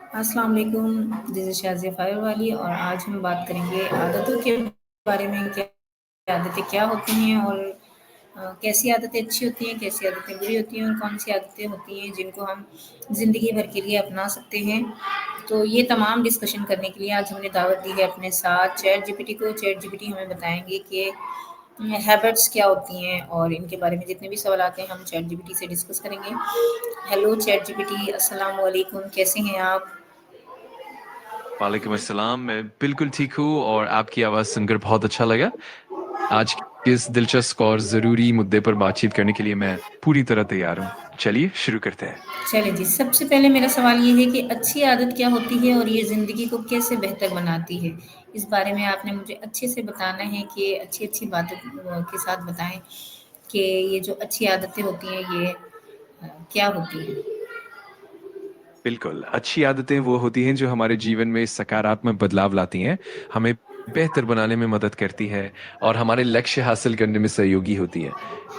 अस्सलाम वालेकुम, this is Shazia fire वाली और आज हम बात करेंगे आदतों के बारे में कि आदतें क्या होती हैं और कैसी आदतें अच्छी होती हैं, कैसी आदतें बुरी होती हैं और कौन-सी आदतें होती हैं जिनको हम ज़िंदगी भर के लिए अपना सकते हैं। तो ये तमाम डिस्कशन करने के लिए आज हमने दावत दी है अपने साथ चैट जीपीटी को। चैट जीपीटी हमें बताएँगे कि हैबिट्स क्या होती हैं और इनके बारे में जितने भी सवाल आते हैं हम चैट जीपीटी से डिस्कस करेंगे। हेलो चैट जीपीटी, अस्सलाम वालेकुम, कैसे हैं आप? वालेकुम अस्सलाम। मैं बिल्कुल ठीक हूँ और आपकी आवाज़ सुनकर बहुत अच्छा लगा। आज के इस दिलचस्प और ज़रूरी मुद्दे पर बातचीत करने के लिए मैं पूरी तरह तैयार हूँ। चलिए शुरू करते हैं। चलिए जी, सबसे पहले मेरा सवाल ये है कि अच्छी आदत क्या होती है और ये ज़िंदगी को कैसे बेहतर बनाती है? इस बारे में आपने मुझे अच्छे से बताना है कि अच्छी-अच्छी बातों के साथ बताएँ कि ये जो अच्छी आदतें होती हैं ये क्या होती हैं? बिल्कुल, अच्छी आदतें वो होती हैं जो हमारे जीवन में सकारात्मक बदलाव लाती हैं, हमें बेहतर बनाने में मदद करती है और हमारे लक्ष्य हासिल करने में सहयोगी होती हैं।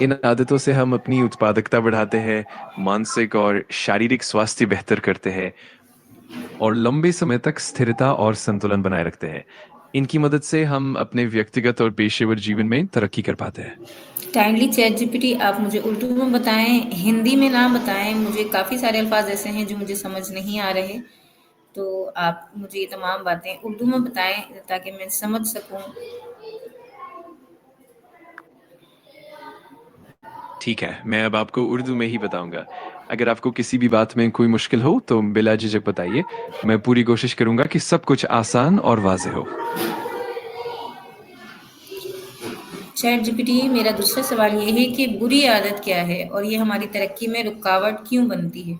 इन आदतों से हम अपनी उत्पादकता बढ़ाते हैं, मानसिक और शारीरिक स्वास्थ्य बेहतर करते हैं और लंबे समय तक स्थिरता और संतुलन बनाए रखते हैं। इनकी मदद से हम अपने व्यक्तिगत और पेशेवर जीवन में तरक्की कर पाते हैं। काइंडली चैट जीपीटी आप मुझे उर्दू में बताएँ, हिंदी में ना बताएँ, मुझे काफ़ी सारे अल्फ़ाज़ ऐसे हैं जो मुझे समझ नहीं आ रहे। तो आप मुझे ये तमाम बातें उर्दू में बताएँ ताकि मैं समझ सकूँ। ठीक है, मैं अब आपको उर्दू में ही बताऊँगा। अगर आपको किसी भी बात में कोई मुश्किल हो, तो बिला झिझक बताइए। मैं पूरी कोशिश करूँगा कि सब कुछ आसान और वाज़ेह हो। चैट जीपीटी मेरा दूसरा सवाल ये है कि बुरी आदत क्या है और ये हमारी तरक्की में रुकावट क्यों बनती है?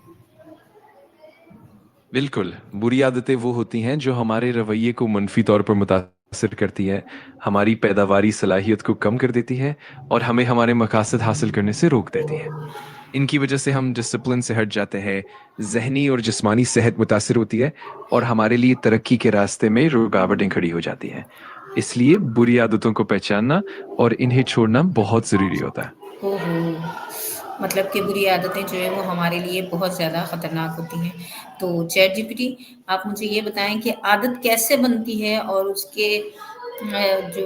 बिल्कुल, बुरी आदतें वो होती हैं जो हमारे रवैये को मनफ़ी तौर पर मुतासिर करती हैं, हमारी पैदावारी सलाहियत को कम कर देती हैं और हमें हमारे मकासद हासिल करने से रोक देती हैं। इनकी वजह से हम डिसिप्लिन से हट जाते हैं, ज़हनी और जिस्मानी सेहत मुतासिर होती है और हमारे लिए तरक्की के रास्ते में रुकावटें खड़ी हो जाती हैं। इसलिए बुरी आदतों को पहचानना और इन्हें छोड़ना बहुत ज़रूरी होता है। ओहो! मतलब कि बुरी आदतें जो हैं वो हमारे लिए बहुत ज़्यादा ख़तरनाक होती हैं। तो चैट जीपीटी आप मुझे ये बताएँ कि आदत कैसे बनती है और उसके जो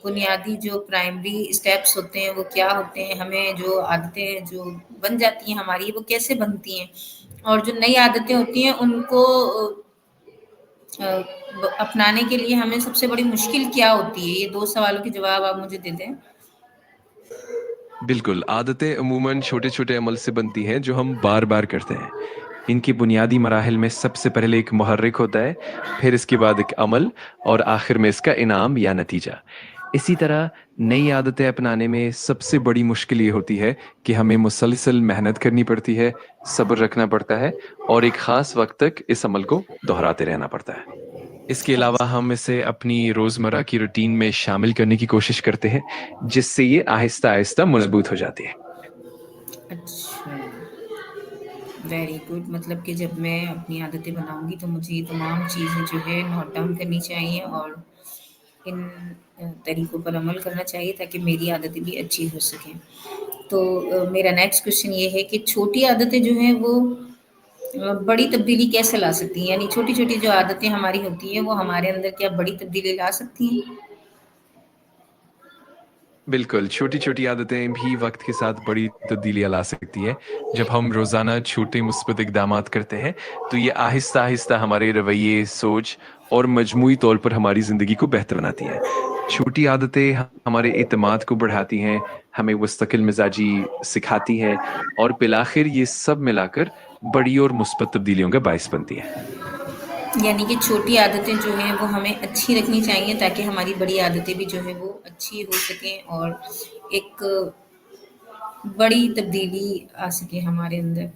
बुनियादी जो प्राइमरी स्टेप्स होते हैं वो क्या होते हैं? हमें जो आदतें जो बन जाती हैं हमारी वो कैसे बनती हैं? और जो नई आदतें होती हैं उनको अपनाने के लिए हमें सबसे बड़ी मुश्किल क्या होती है? ये 2 सवालों के जवाब आप मुझे दे दें। बिल्कुल, आदतें अमूमन छोटे-छोटे अमल से बनती हैं जो हम बार-बार करते हैं। इनकी बुनियादी मराहिल में सबसे पहले एक मुहर्रिक होता है, फिर इसके बाद एक अमल और आखिर में इसका इनाम या नतीजा। इसी तरह नई आदतें अपनाने में सबसे बड़ी मुश्किल ये होती है कि हमें मुसलसल मेहनत करनी पड़ती है, सब्र रखना पड़ता है और एक ख़ास वक़्त तक इस अमल को दोहराते रहना पड़ता है। इसके अलावा हम इसे अपनी रोज़मर्रा की रूटीन में शामिल करने की कोशिश करते हैं, जिससे ये आहिस्ता-आहिस्ता मज़बूत हो जाती है। अच्छा, वेरी गुड मतलब कि जब मैं अपनी आदतें बनाऊँगी तो मुझे ये तमाम चीज़ें जो है नोट डाउन करनी चाहिए और इन तरीकों पर अमल करना चाहिए ताकि मेरी आदतें भी अच्छी हो सकें। तो मेरा नेक्स्ट क्वेश्चन ये है कि छोटी आदतें जो हैं वो बड़ी तब्दीली कैसे ला सकती हैं? यानी छोटी-छोटी जो आदतें हमारी होती हैं वो हमारे अंदर क्या बड़ी तब्दीली ला सकती हैं? बिल्कुल, छोटी-छोटी आदतें भी वक़्त के साथ बड़ी तब्दीलियाँ ला सकती हैं। जब हम रोज़ाना छोटे मुस्बत इक़दामात करते हैं, तो ये आहिस्ता-आहिस्ता हमारे रवैये, सोच और मजमूई तौर पर हमारी ज़िंदगी को बेहतर बनाती हैं। छोटी आदतें हमारे एतमाद को बढ़ाती हैं, हमें मुस्तकिल मिज़ाजी सिखाती हैं और बिलाखिर ये सब मिलाकर बड़ी और मुस्बत तब्दीलियों का बायस बनती हैं। यानी कि छोटी आदतें जो हैं वो हमें अच्छी रखनी चाहिए ताकि हमारी बड़ी आदतें भी जो है वो अच्छी हो सकें और एक बड़ी तब्दीली आ सके हमारे अंदर।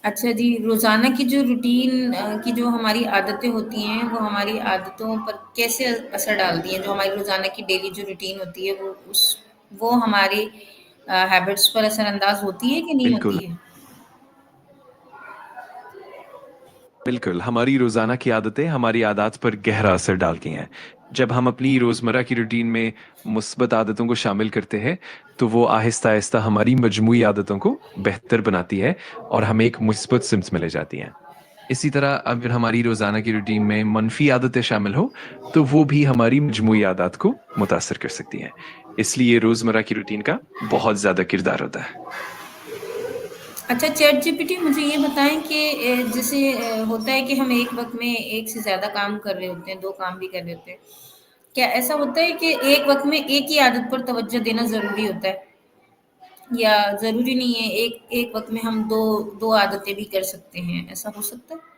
अच्छा जी, रोज़ाना की जो रूटीन की जो हमारी आदतें होती हैं, वो हमारी आदतों पर कैसे असर डालती हैं? जो हमारी रोज़ाना की डेली जो रूटीन होती है, वो हमारी हैबिट्स पर असरअंदाज़ होती है कि नहीं बिल्कुल। होती है? बिल्कुल, हमारी रोज़ाना की आदतें हमारी आदत पर गहरा असर डालती हैं। जब हम अपनी रोज़मर्रा की रूटीन में मुस्बत आदतों को शामिल करते हैं, तो वो आहिस्ता-आहिस्ता हमारी मजमूई आदतों को बेहतर बनाती है और हमें एक मुस्बत सिम्त में ले जाती हैं। اسی طرح اگر ہماری روزانہ کی روٹین میں منفی عادتیں شامل ہوں تو وہ بھی ہماری مجموعی عادات کو متاثر کر سکتی ہیں، اس لیے روزمرہ کی روٹین کا بہت زیادہ کردار ہوتا ہے۔ اچھا چیٹ جی پی ٹی مجھے یہ بتائیں کہ جیسے ہوتا ہے کہ ہم ایک وقت میں ایک سے زیادہ کام کر رہے ہوتے ہیں، دو کام بھی کر رہے ہوتے ہیں، کیا ایسا ہوتا ہے کہ ایک وقت میں ایک ہی عادت پر توجہ دینا ضروری ہوتا ہے، یا ضروری نہیں ہے ایک وقت میں ہم دو عادتیں بھی کر سکتے ہیں، ایسا ہو سکتا ہے؟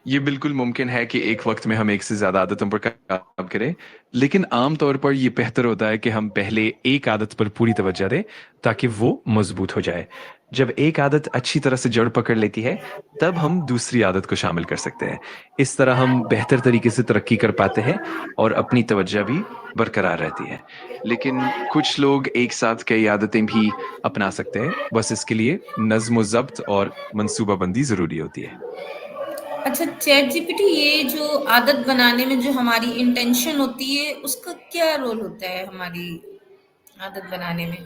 یہ بالکل ممکن ہے کہ ایک وقت میں ہم ایک سے زیادہ عادتوں پر کام کریں، لیکن عام طور پر یہ بہتر ہوتا ہے کہ ہم پہلے ایک عادت پر پوری توجہ دیں تاکہ وہ مضبوط ہو جائے۔ جب ایک عادت اچھی طرح سے جڑ پکڑ لیتی ہے تب ہم دوسری عادت کو شامل کر سکتے ہیں۔ اس طرح ہم بہتر طریقے سے ترقی کر پاتے ہیں اور اپنی توجہ بھی برقرار رہتی ہے۔ لیکن کچھ لوگ ایک ساتھ کئی عادتیں بھی اپنا سکتے ہیں، بس اس کے لیے نظم و ضبط اور منصوبہ بندی ضروری ہوتی ہے۔ اچھا چیٹ جی پی ٹی یہ جو عادت بنانے میں جو ہماری انٹینشن ہوتی ہے اس کا کیا رول ہوتا ہے ہماری عادت بنانے میں؟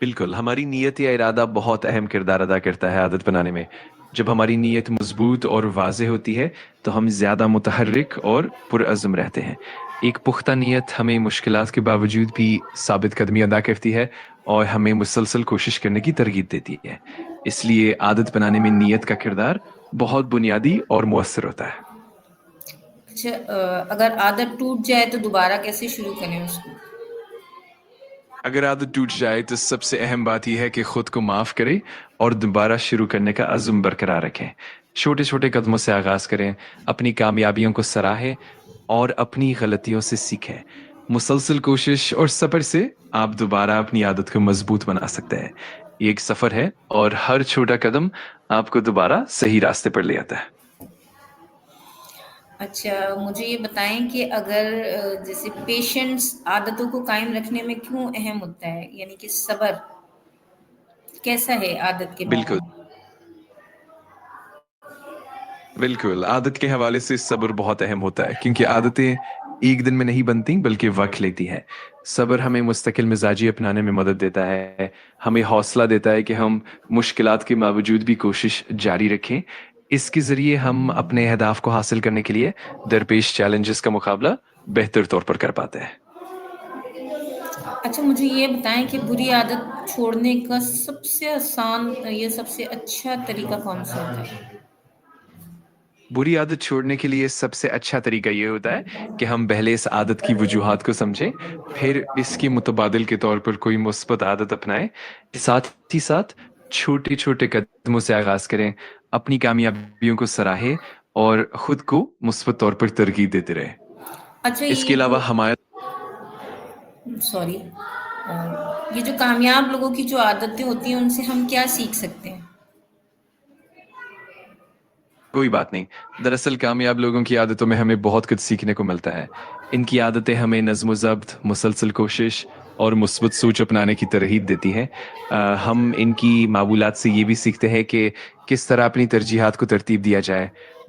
بالکل، ہماری نیت یا ارادہ بہت اہم کردار ادا کرتا ہے عادت بنانے میں۔ جب ہماری نیت مضبوط اور واضح ہوتی ہے تو ہم زیادہ متحرک اور پرعزم رہتے ہیں۔ ایک پختہ نیت ہمیں مشکلات کے باوجود بھی ثابت قدمی ادا کرتی ہے اور ہمیں مسلسل کوشش کرنے کی ترغیب دیتی ہے۔ اس لیے عادت بنانے میں نیت کا کردار بہت بنیادی اور مؤثر ہوتا ہے۔ اچھا اگر عادت ٹوٹ جائے تو دوبارہ کیسے شروع کریں اس کو؟ اگر عادت ٹوٹ جائے تو سب سے اہم بات یہ ہے کہ خود کو معاف کریں اور دوبارہ شروع کرنے کا عزم برقرار رکھیں۔ چھوٹے چھوٹے قدموں سے آغاز کریں، اپنی کامیابیوں کو سراہیں اور اپنی غلطیوں سے سیکھیں۔ مسلسل کوشش اور صبر سے آپ دوبارہ اپنی عادت کو مضبوط بنا سکتے ہیں۔ یہ ایک سفر ہے اور ہر چھوٹا قدم آپ کو دوبارہ صحیح راستے پر لے آتا ہے۔ اچھا مجھے یہ بتائیں کہ اگر جیسے پیشنس عادتوں کو قائم رکھنے میں کیوں اہم ہوتا ہے، یعنی کہ صبر کیسا ہے عادت کے بارے بالکل میں؟ بالکل، عادت کے حوالے سے صبر بہت اہم ہوتا ہے کیونکہ عادتیں ایک دن میں نہیں بنتی بلکہ وقت لیتی ہیں۔ صبر ہمیں مستقل مزاجی اپنانے میں مدد دیتا ہے، ہمیں حوصلہ دیتا ہے کہ ہم مشکلات کے باوجود بھی کوشش جاری رکھیں۔ اس کے ذریعے ہم اپنے اہداف کو حاصل کرنے کے لیے درپیش چیلنجز کا مقابلہ بہتر طور پر کر پاتے ہیں۔ اچھا مجھے یہ بتائیں کہ بری عادت چھوڑنے کا سب سے آسان یا سب سے اچھا طریقہ کون سا ہوتا ہے؟ بری عادت چھوڑنے کے لیے سب سے اچھا طریقہ یہ ہوتا ہے کہ ہم پہلے اس عادت کی وجوہات کو سمجھیں، پھر اس کی متبادل کے طور پر کوئی مثبت عادت اپنائیں۔ ساتھ ہی ساتھ چھوٹے چھوٹے قدموں سے آغاز کریں، اپنی کامیابیوں کو سراہیں اور خود کو مثبت طور پر ترغیب دیتے رہیں۔ اچھا اس کے یہ جو علاوہ ہمارا سوری یہ جو کامیاب لوگوں کی جو عادتیں ہوتی ہیں ان سے ہم کیا سیکھ سکتے ہیں؟ کوئی بات نہیں، دراصل کامیاب لوگوں کی عادتوں میں ہمیں بہت کچھ سیکھنے کو ملتا ہے۔ ان کی عادتیں ہمیں نظم و ضبط، مسلسل کوشش اور مثبت سوچ اپنانے کی ترغیب دیتی ہیں۔ ہم ان کی معمولات سے یہ بھی سیکھتے ہیں کہ کس طرح اپنی ترجیحات کو ترتیب دیا جائے،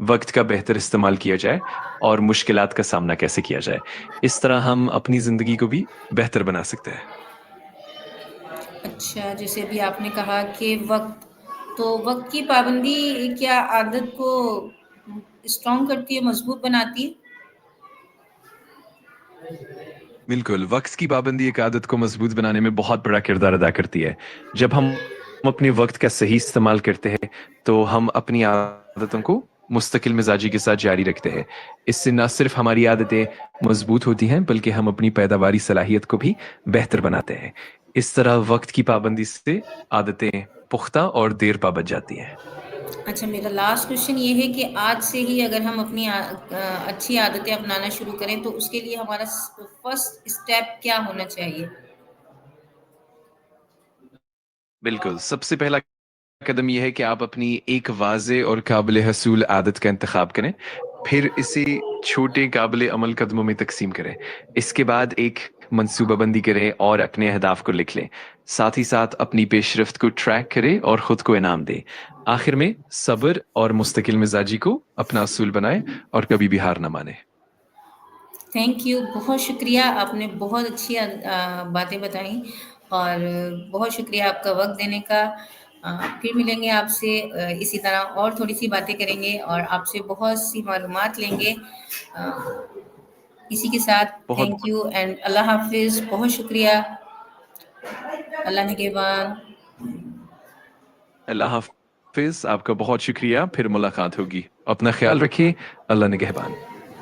وقت کا بہتر استعمال کیا جائے اور مشکلات کا سامنا کیسے کیا جائے۔ اس طرح ہم اپنی زندگی کو بھی بہتر بنا سکتے ہیں۔ اچھا جیسے ابھی آپ نے کہا کہ وقت کی پابندی کیا عادت کو اسٹرانگ کرتی ہے، مضبوط بناتی ہے؟ بالکل، وقت کی پابندی ایک عادت کو مضبوط بنانے میں بہت بڑا کردار ادا کرتی ہے۔ جب ہم اپنے وقت کا صحیح استعمال کرتے ہیں تو ہم اپنی عادتوں کو مستقل مزاجی کے ساتھ جاری رکھتے ہیں۔ اس سے نہ صرف ہماری عادتیں مضبوط ہوتی ہیں بلکہ ہم اپنی پیداواری صلاحیت کو بھی بہتر بناتے ہیں۔ اس طرح وقت کی پابندی سے عادتیں پختہ اور دیر پا بچ جاتی ہیں۔ اچھا میرا لاسٹ کوشچن یہ ہے کہ آج سے ہی اگر ہم اپنی اچھی عادتیں اپنانا شروع کریں تو اس کے لیے ہمارا فرسٹ اسٹیپ کیا ہونا چاہیے؟ بالکل، سب سے پہلا قدم یہ ہے کہ آپ اپنی ایک واضح اور قابل حصول عادت کا انتخاب کریں، پھر اسے چھوٹے قابل عمل قدموں میں تقسیم کریں۔ اس کے بعد ایک منصوبہ بندی کریں اور اپنے اہداف کو لکھ لیں۔ ساتھ ہی ساتھ اپنی پیش رفت کو ٹریک کریں اور خود کو انعام دیں۔ آخر میں صبر اور مستقل مزاجی کو اپنا اصول بنائیں اور کبھی بھی ہار نہ مانیں۔ تھینک یو، بہت شکریہ، آپ نے بہت اچھی باتیں بتائیں اور بہت شکریہ آپ کا وقت دینے کا۔ پھر ملیں گے آپ سے اسی طرح اور تھوڑی سی باتیں کریں گے اور آپ سے بہت سی معلومات لیں گے. اسی کے ساتھ بہت تھینک بہت یو اینڈ اللہ حافظ. بہت شکریہ. اللہ نگہبان. اللہ حافظ. آپ کا بہت شکریہ. پھر ملاقات ہوگی. اپنا خیال رکھیے. اللہ نگہبان.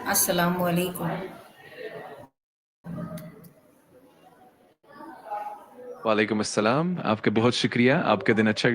السلام علیکم. وعلیکم السلام. آپ کا بہت شکریہ. آپ کا دن اچھا